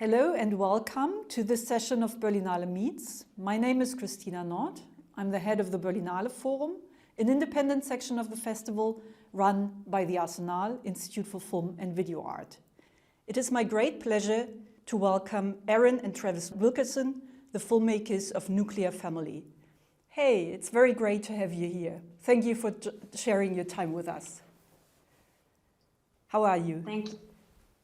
Hello and welcome to this session of Berlinale Meets. My name is Christina Nord. I'm the head of the Berlinale Forum, an independent section of the festival run by the Arsenal Institute for Film and Video Art. It is my great pleasure to welcome Erin and Travis Wilkerson, the filmmakers of Nuclear Family. Hey, it's very great to have you here. Thank you for sharing your time with us. How are you? Thank you.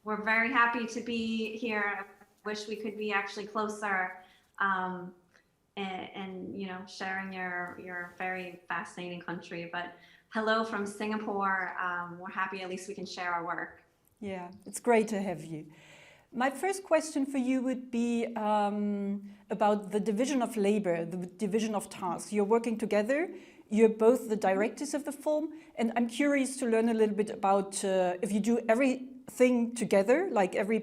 We're very happy to be here. I wish we could be actually closer and you know, sharing your very fascinating country. But hello from Singapore. We're happy at least we can share our work. Yeah, it's great to have you. My first question for you would be about the division of labor, the division of tasks. You're working together. You're both the directors of the film, and I'm curious to learn a little bit about if you do everything together, like every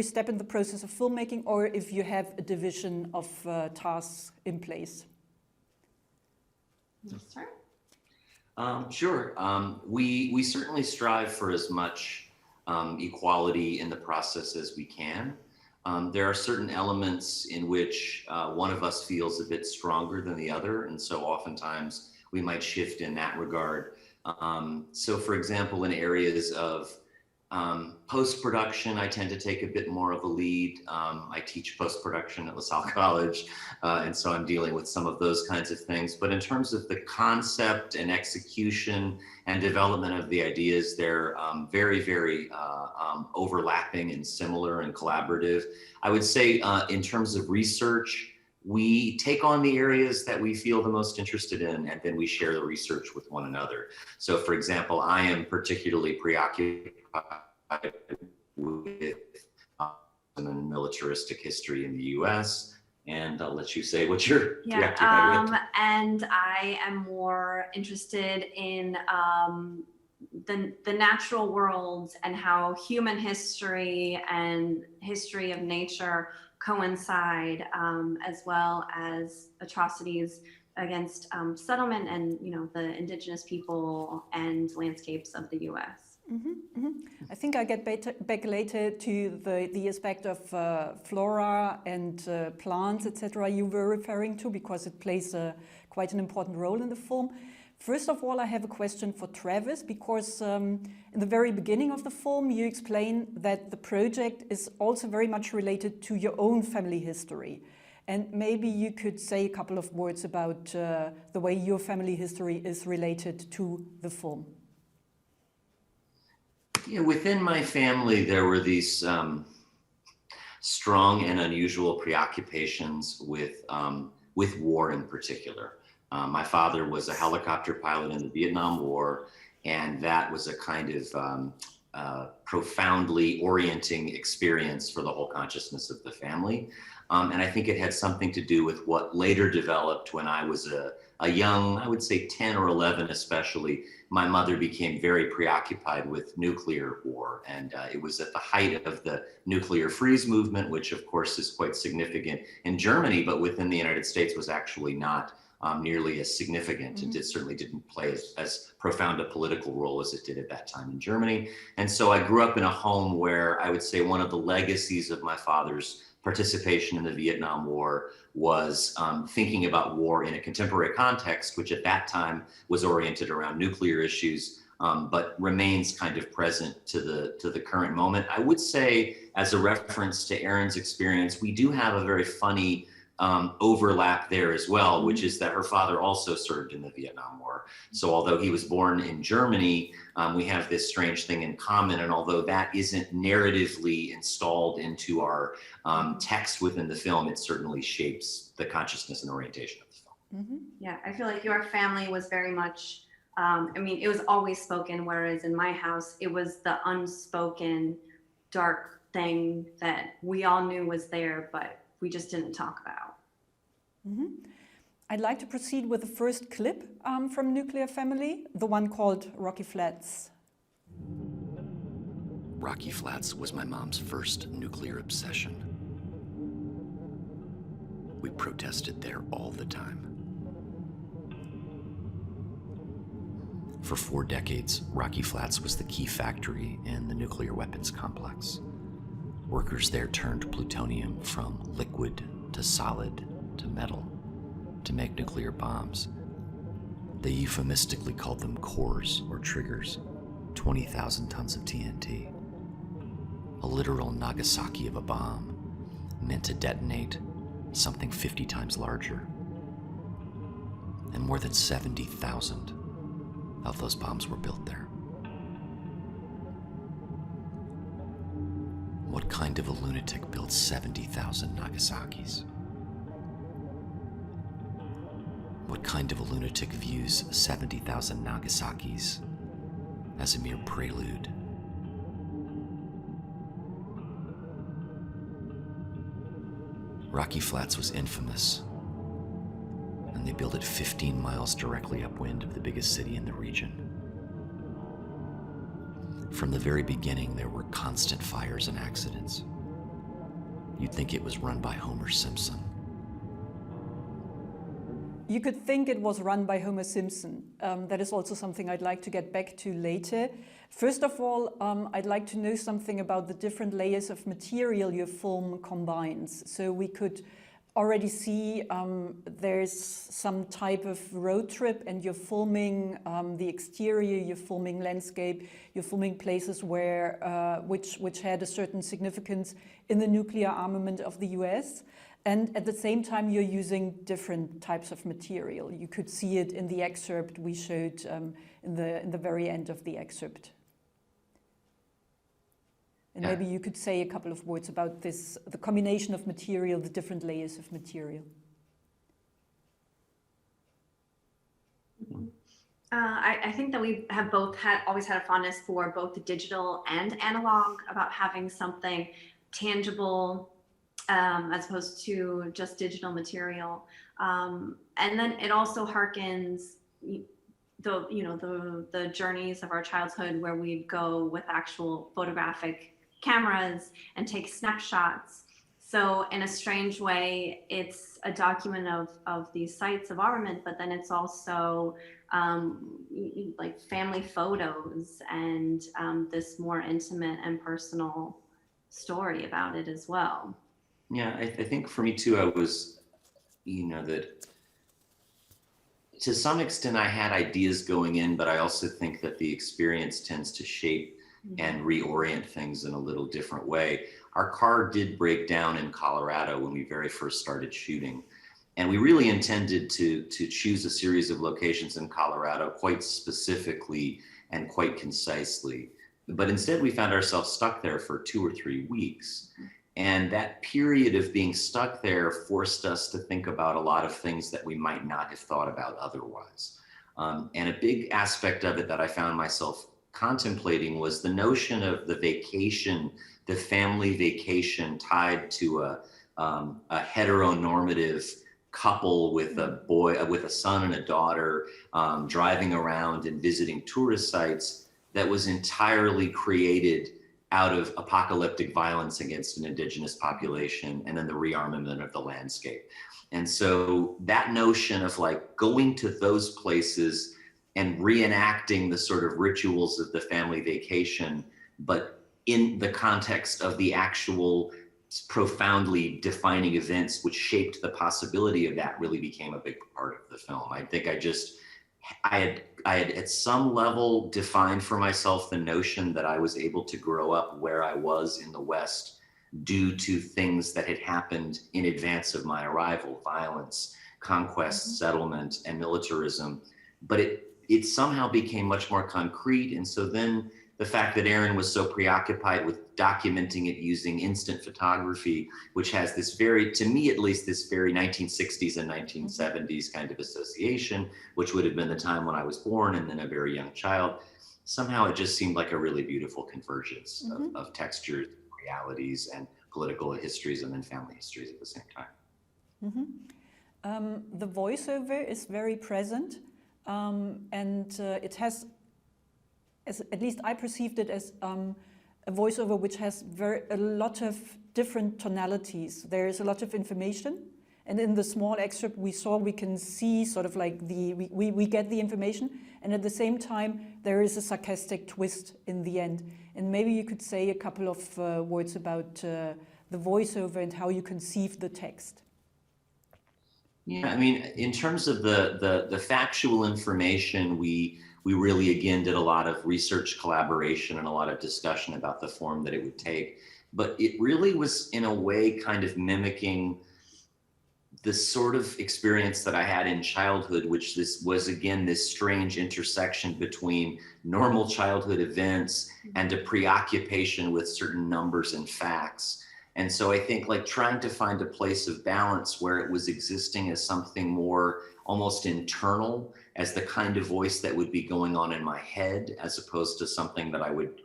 step in the process of filmmaking, or if you have a division of tasks in place. Yes, sir. Sure. We certainly strive for as much equality in the process as we can. There are certain elements in which one of us feels a bit stronger than the other, and so oftentimes we might shift in that regard. So for example, in areas of post-production, I tend to take a bit more of a lead. I teach post-production at LaSalle College, and so I'm dealing with some of those kinds of things. But in terms of the concept and execution and development of the ideas, they're very overlapping and similar and collaborative. I would say in terms of research, we take on the areas that we feel the most interested in, and then we share the research with one another. So for example, I am particularly preoccupied with militaristic history in the US, and I'll let you say what you're preoccupied with. And I am more interested in the natural world and how human history and history of nature coincide, as well as atrocities against settlement and, you know, the indigenous people and landscapes of the US. I think I get back later to the aspect of flora and plants, etc. you were referring to, because it plays quite an important role in the film. First of all, I have a question for Travis, because in the very beginning of the film, you explain that the project is also very much related to your own family history. And maybe you could say a couple of words about the way your family history is related to the film. Yeah, within my family, there were these strong and unusual preoccupations with war in particular. My father was a helicopter pilot in the Vietnam War, and that was a kind of profoundly orienting experience for the whole consciousness of the family. And I think it had something to do with what later developed when I was a young, I would say 10 or 11 especially. My mother became very preoccupied with nuclear war, and it was at the height of the nuclear freeze movement, which of course is quite significant in Germany, but within the United States was actually not nearly as significant. And it certainly didn't play as profound a political role as it did at that time in Germany. And so I grew up in a home where I would say one of the legacies of my father's participation in the Vietnam War was thinking about war in a contemporary context, which at that time was oriented around nuclear issues, but remains kind of present to the current moment. I would say, as a reference to Erin's experience, we do have a very funny overlap there as well, which is that her father also served in the Vietnam War. So although he was born in Germany, we have this strange thing in common. And although that isn't narratively installed into our text within the film, it certainly shapes the consciousness and orientation of the film. Yeah, I feel like your family was very much, I mean, it was always spoken, whereas in my house, it was the unspoken dark thing that we all knew was there, but we just didn't talk about. I'd like to proceed with the first clip from Nuclear Family, the one called Rocky Flats. Rocky Flats was my mom's first nuclear obsession. We protested there all the time. For 4 decades, Rocky Flats was the key factory in the nuclear weapons complex. Workers there turned plutonium from liquid to solid to metal to make nuclear bombs. They euphemistically called them cores or triggers, 20,000 tons of TNT. A literal Nagasaki of a bomb meant to detonate something 50 times larger. And more than 70,000 of those bombs were built there. What kind of a lunatic built 70,000 Nagasakis? What kind of a lunatic views 70,000 Nagasakis as a mere prelude? Rocky Flats was infamous, and they built it 15 miles directly upwind of the biggest city in the region. From the very beginning, there were constant fires and accidents. You'd think it was run by Homer Simpson. You could think it was run by Homer Simpson. That is also something I'd like to get back to later. First of all, I'd like to know something about the different layers of material your film combines. So we could already see there's some type of road trip, and you're filming the exterior, you're filming landscape, you're filming places where which had a certain significance in the nuclear armament of the US. And at the same time, you're using different types of material. You could see it in the excerpt we showed in the very end of the excerpt. And maybe you could say a couple of words about this, the combination of material, the different layers of material. I think that we have always had a fondness for both the digital and analog, about having something tangible as opposed to just digital material. And then it also harkens the journeys of our childhood, where we'd go with actual photographic cameras and take snapshots. So in a strange way, it's a document of these sites of armament, but then it's also like family photos and this more intimate and personal story about it as well. Yeah, I think for me too, I was, that to some extent I had ideas going in, but I also think that the experience tends to shape and reorient things in a little different way. Our car did break down in Colorado when we very first started shooting. And we really intended to choose a series of locations in Colorado quite specifically and quite concisely. But instead we found ourselves stuck there for 2 or 3 weeks. And that period of being stuck there forced us to think about a lot of things that we might not have thought about otherwise. And a big aspect of it that I found myself contemplating was the notion of the vacation, the family vacation tied to a heteronormative couple with a son and a daughter, driving around and visiting tourist sites, that was entirely created out of apocalyptic violence against an indigenous population, and then the rearmament of the landscape. And so that notion of like going to those places and reenacting the sort of rituals of the family vacation, but in the context of the actual profoundly defining events which shaped the possibility of that, really became a big part of the film. I think I had at some level defined for myself the notion that I was able to grow up where I was in the West due to things that had happened in advance of my arrival: violence, conquest, settlement, and militarism. But it somehow became much more concrete. And so then the fact that Erin was so preoccupied with documenting it using instant photography, which has this very, to me at least, this very 1960s and 1970s kind of association, which would have been the time when I was born and then a very young child, somehow it just seemed like a really beautiful convergence of textures, realities, and political histories, and then family histories at the same time. The voiceover is very present, and it has, at least I perceived it as a voiceover which has a lot of different tonalities. There is a lot of information, And in the small excerpt we saw, we can see sort of like we get the information, and at the same time there is a sarcastic twist in the end. And maybe you could say a couple of words about the voiceover and how you conceive the text. Yeah, I mean, in terms of the factual information, we really, again, did a lot of research collaboration and a lot of discussion about the form that it would take. But it really was, in a way, kind of mimicking the sort of experience that I had in childhood, which this was, again, this strange intersection between normal childhood events and a preoccupation with certain numbers and facts. And so I think like trying to find a place of balance where it was existing as something more almost internal, as the kind of voice that would be going on in my head, as opposed to something that I would,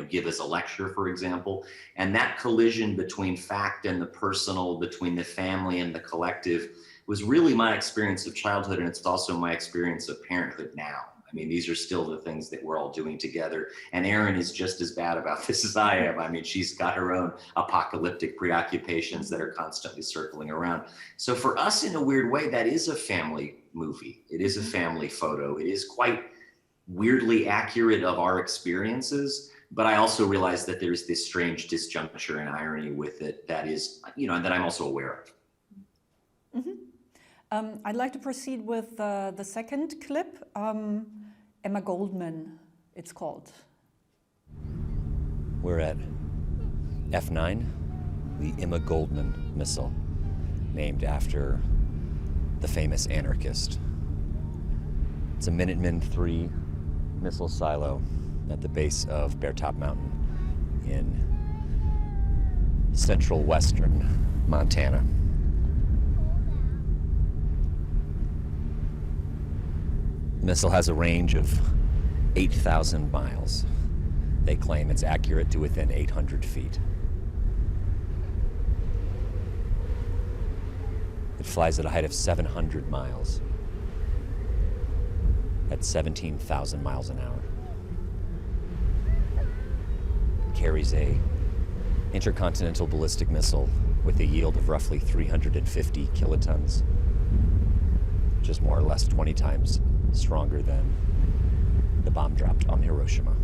give as a lecture, for example. And that collision between fact and the personal, between the family and the collective, was really my experience of childhood. And it's also my experience of parenthood now. I mean, these are still the things that we're all doing together. And Erin is just as bad about this as I am. I mean, she's got her own apocalyptic preoccupations that are constantly circling around. So for us, in a weird way, that is a family movie. It is a family photo. It is quite weirdly accurate of our experiences. But I also realize that there's this strange disjuncture and irony with it that is, that I'm also aware of. Mm-hmm. I'd like to proceed with the second clip. Emma Goldman, it's called. We're at F9, the Emma Goldman missile, named after the famous anarchist. It's a Minuteman III missile silo at the base of Bear Top Mountain in central western Montana. The missile has a range of 8,000 miles. They claim it's accurate to within 800 feet. It flies at a height of 700 miles at 17,000 miles an hour. It carries a intercontinental ballistic missile with a yield of roughly 350 kilotons, which is more or less 20 times stronger than the bomb dropped on Hiroshima.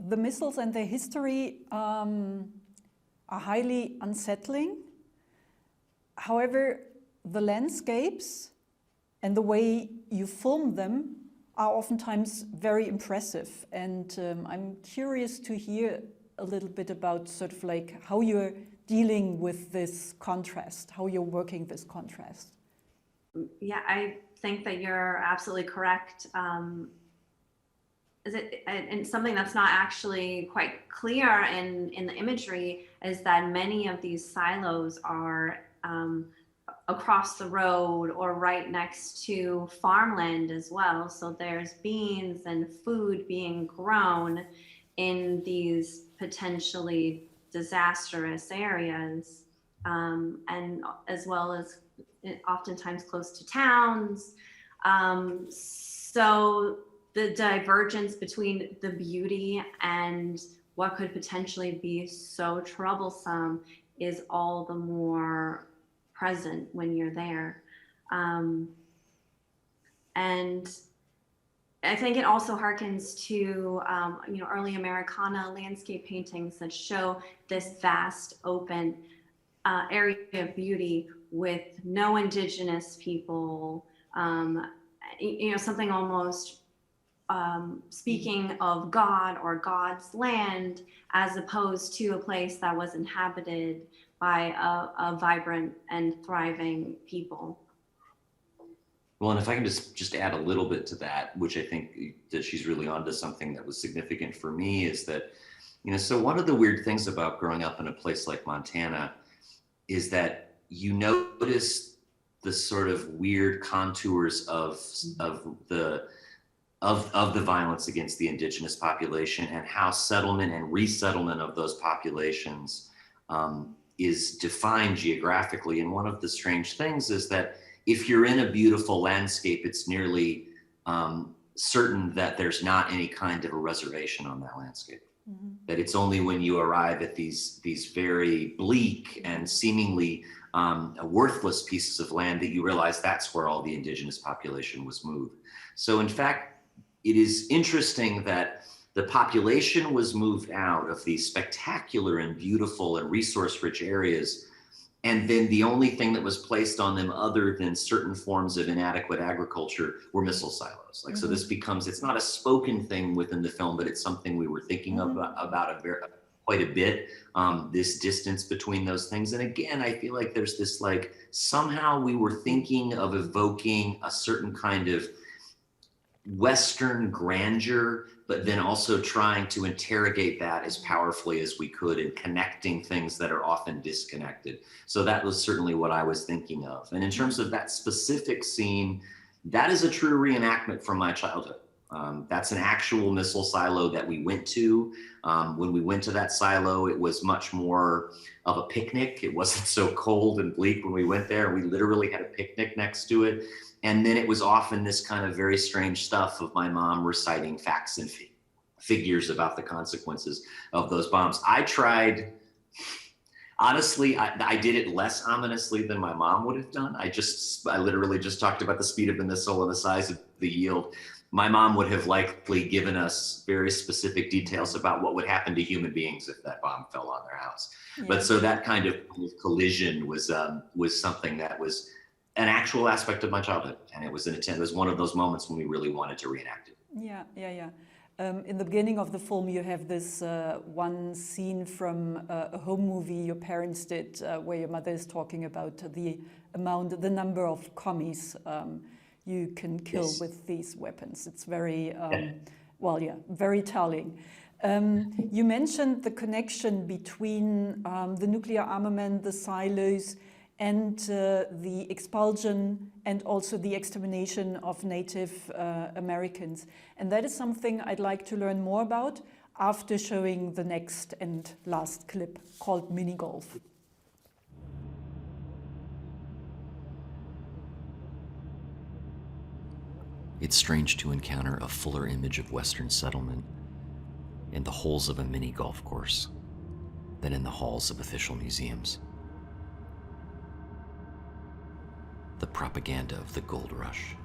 The missiles and their history are highly unsettling. However, the landscapes and the way you film them are oftentimes very impressive. And I'm curious to hear a little bit about sort of like how you're dealing with this contrast, how you're working this contrast. Yeah, I think that you're absolutely correct. And something that's not actually quite clear in the imagery is that many of these silos are across the road or right next to farmland as well. So there's beans and food being grown in these potentially disastrous areas, and as well as oftentimes close to towns. So the divergence between the beauty and what could potentially be so troublesome is all the more present when you're there. And I think it also harkens to early Americana landscape paintings that show this vast open area of beauty with no indigenous people, something almost speaking of God or God's land, as opposed to a place that was inhabited by a vibrant and thriving people. Well, and if I can just add a little bit to that, which I think that she's really onto something that was significant for me, is that, so one of the weird things about growing up in a place like Montana is that you notice the sort of weird contours of the violence against the indigenous population, and how settlement and resettlement of those populations is defined geographically. And one of the strange things is that if you're in a beautiful landscape, it's nearly certain that there's not any kind of a reservation on that landscape. Mm-hmm. That it's only when you arrive at these very bleak and seemingly worthless pieces of land that you realize that's where all the indigenous population was moved. So in fact, it is interesting that the population was moved out of these spectacular and beautiful and resource-rich areas, and then the only thing that was placed on them other than certain forms of inadequate agriculture were missile silos. Like, mm-hmm. So this becomes, it's not a spoken thing within the film, but it's something we were thinking mm-hmm. about quite a bit, this distance between those things. And again, I feel like there's this, like, somehow we were thinking of evoking a certain kind of Western grandeur, but then also trying to interrogate that as powerfully as we could and connecting things that are often disconnected. So that was certainly what I was thinking of. And in terms of that specific scene, that is a true reenactment from my childhood. That's an actual missile silo that we went to. When we went to that silo, it was much more of a picnic. It wasn't so cold and bleak when we went there. We literally had a picnic next to it. And then it was often this kind of very strange stuff of my mom reciting facts and figures about the consequences of those bombs. I tried, honestly, I did it less ominously than my mom would have done. I literally just talked about the speed of the missile and the size of the yield. My mom would have likely given us very specific details about what would happen to human beings if that bomb fell on their house. Yeah. But so that kind of collision was something that was an actual aspect of my childhood, and it was one of those moments when we really wanted to reenact it. Yeah. In the beginning of the film, you have this one scene from a home movie your parents did, where your mother is talking about the number of commies you can kill yes. with these weapons. It's very, very telling. You mentioned the connection between the nuclear armament, the silos, and the expulsion and also the extermination of Native Americans. And that is something I'd like to learn more about after showing the next and last clip called Mini Golf. It's strange to encounter a fuller image of Western settlement in the holes of a mini golf course than in the halls of official museums. The propaganda of the gold rush.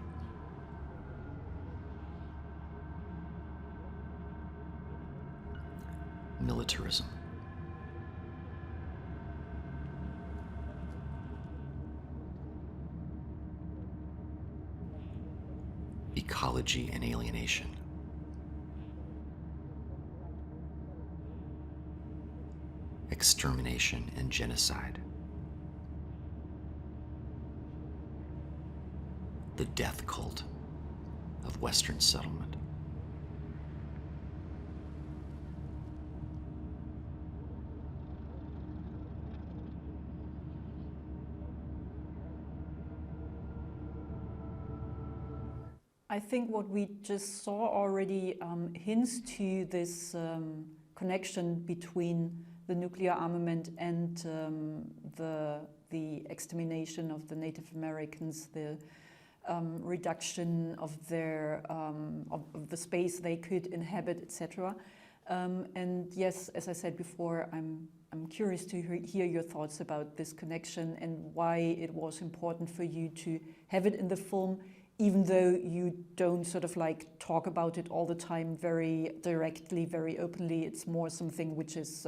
Militarism. Ecology and alienation. Extermination and genocide. The death cult of Western settlement. I think what we just saw already hints to this connection between the nuclear armament and the extermination of the Native Americans, the reduction of their of the space they could inhabit, etc. And yes, as I said before, I'm curious to hear your thoughts about this connection and why it was important for you to have it in the film, even though you don't sort of like talk about it all the time very directly, very openly. It's more something which is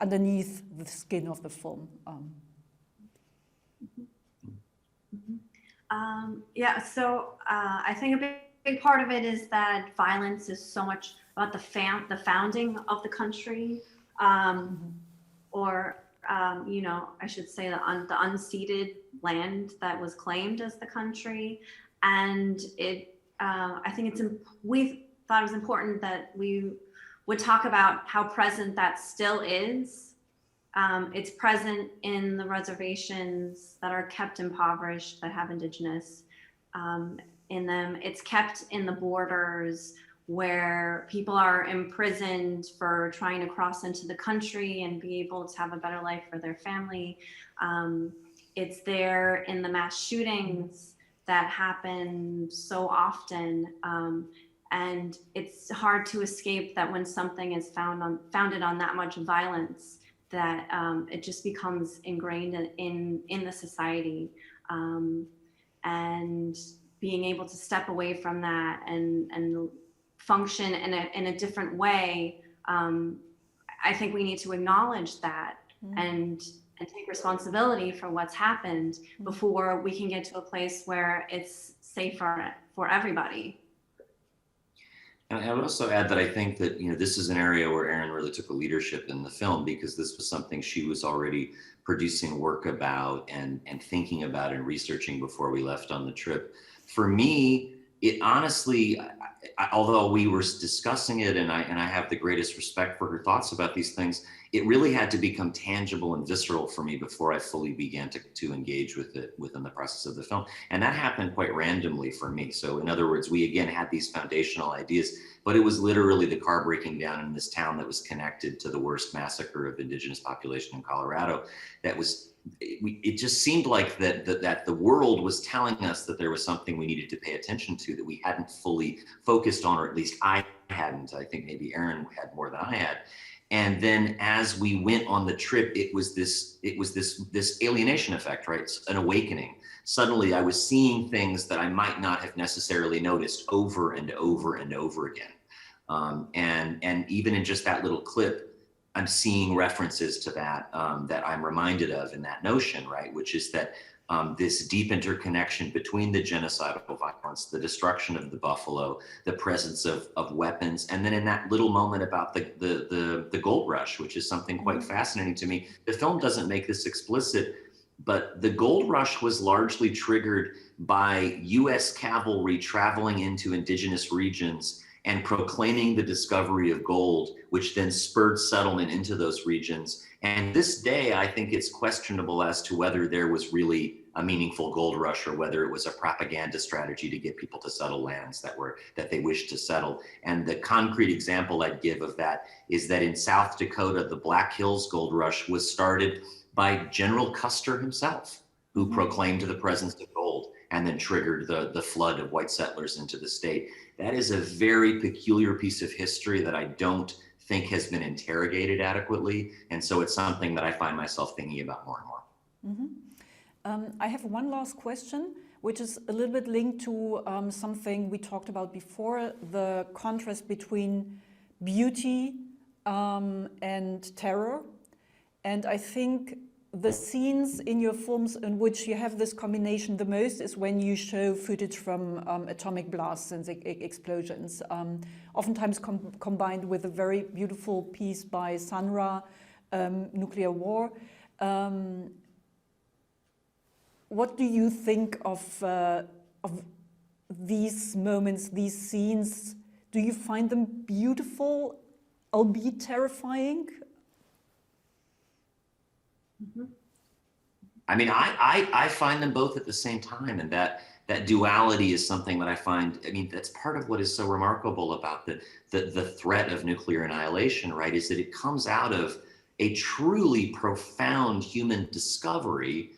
underneath the skin of the film. So I think a big part of it is that violence is so much about the founding of the country, or I should say the unceded land that was claimed as the country, and I think we thought it was important that we would talk about how present that still is It's present in the reservations that are kept impoverished, that have indigenous in them. It's kept in the borders where people are imprisoned for trying to cross into the country and be able to have a better life for their family. It's there in the mass shootings that happen so often. And it's hard to escape that when something is founded on that much violence, that it just becomes ingrained in the society. And being able to step away from that and function in a different way, I think we need to acknowledge that and take responsibility for what's happened before we can get to a place where it's safer for everybody. And I would also add that I think that, this is an area where Erin really took a leadership in the film, because this was something she was already producing work about and thinking about and researching before we left on the trip. For me, it honestly, although we were discussing it and I have the greatest respect for her thoughts about these things, it really had to become tangible and visceral for me before I fully began to engage with it within the process of the film. And that happened quite randomly for me. So in other words, we again had these foundational ideas, but it was literally the car breaking down in this town that was connected to the worst massacre of indigenous population in Colorado. It just seemed like that the world was telling us that there was something we needed to pay attention to that we hadn't fully focused on, or at least I hadn't. I think maybe Erin had more than I had. And then as we went on the trip, it was this alienation effect, right? It's an awakening. Suddenly I was seeing things that I might not have necessarily noticed over and over and over again. And even in just that little clip, I'm seeing references to that that I'm reminded of in that notion, right? Which is that this deep interconnection between the genocidal violence, the destruction of the buffalo, the presence of weapons, and then in that little moment about the gold rush, which is something quite fascinating to me. The film doesn't make this explicit, but the gold rush was largely triggered by US cavalry traveling into indigenous regions and proclaiming the discovery of gold, which then spurred settlement into those regions. And this day, I think it's questionable as to whether there was really a meaningful gold rush or whether it was a propaganda strategy to get people to settle lands that they wished to settle. And the concrete example I'd give of that is that in South Dakota, the Black Hills Gold Rush was started by General Custer himself, who proclaimed the presence of gold and then triggered the flood of white settlers into the state. That is a very peculiar piece of history that I don't think has been interrogated adequately. And so it's something that I find myself thinking about more and more. I have one last question, which is a little bit linked to something we talked about before, the contrast between beauty and terror. And I think the scenes in your films in which you have this combination the most is when you show footage from atomic blasts and explosions, oftentimes combined with a very beautiful piece by Sanra, Nuclear War. What do you think of these moments, these scenes? Do you find them beautiful, albeit terrifying? I mean, I find them both at the same time, and that duality is something that I find, that's part of what is so remarkable about the threat of nuclear annihilation, right? Is that it comes out of a truly profound human discovery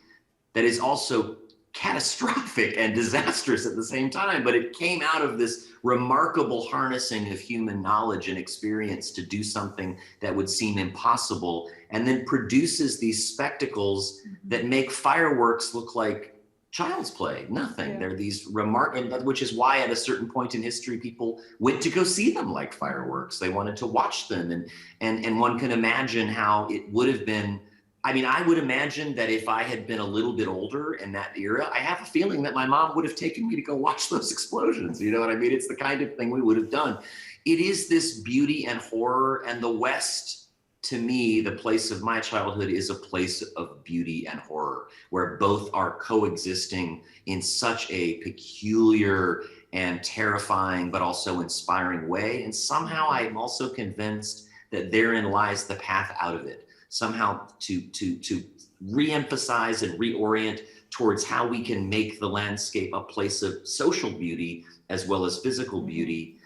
that is also catastrophic and disastrous at the same time, but it came out of this remarkable harnessing of human knowledge and experience to do something that would seem impossible, and then produces these spectacles that make fireworks look like child's play, nothing. Yeah. They're these which is why at a certain point in history, people went to go see them like fireworks. They wanted to watch them, and one can imagine how it would have been. I would imagine that if I had been a little bit older in that era, I have a feeling that my mom would have taken me to go watch those explosions. You know what I mean? It's the kind of thing we would have done. It is this beauty and horror, and the West, to me, the place of my childhood, is a place of beauty and horror, where both are coexisting in such a peculiar and terrifying, but also inspiring way. And somehow I'm also convinced that therein lies the path out of it. somehow to re-emphasize and reorient towards how we can make the landscape a place of social beauty as well as physical beauty,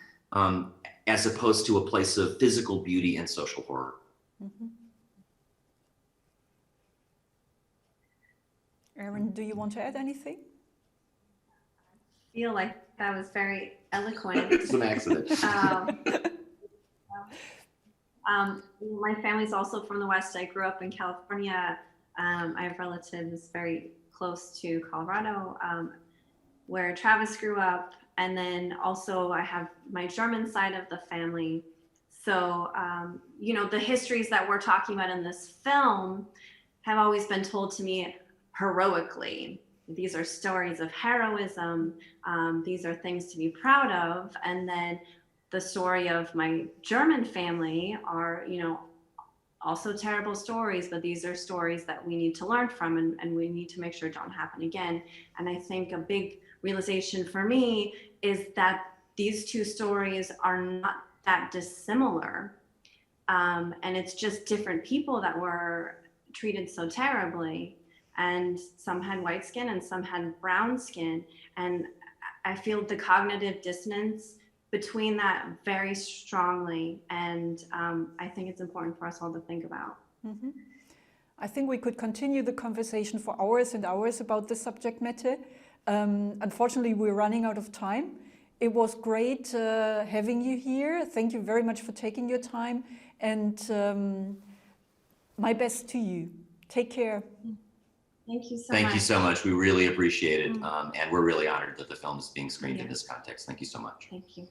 as opposed to a place of physical beauty and social horror. Erin, do you want to add anything? I feel like that was very eloquent. It's an accident. My family's also from the West. I grew up in California. I have relatives very close to Colorado, where Travis grew up. And then also I have my German side of the family. So, you know, the histories that we're talking about in this film have always been told to me heroically. These are stories of heroism. These are things to be proud of. And then the story of my German family are, you know, also terrible stories, but these are stories that we need to learn from, and we need to make sure don't happen again. And I think a big realization for me is that these two stories are not that dissimilar. And it's just different people that were treated so terribly. And some had white skin and some had brown skin. And I feel the cognitive dissonance between that very strongly. And I think it's important for us all to think about. I think we could continue the conversation for hours and hours about this subject matter. Unfortunately, we're running out of time. It was great having you here. Thank you very much for taking your time. And my best to you. Take care. Thank you so much. Thank you so much. We really appreciate it. And we're really honored that the film is being screened in this context. Thank you so much. Thank you.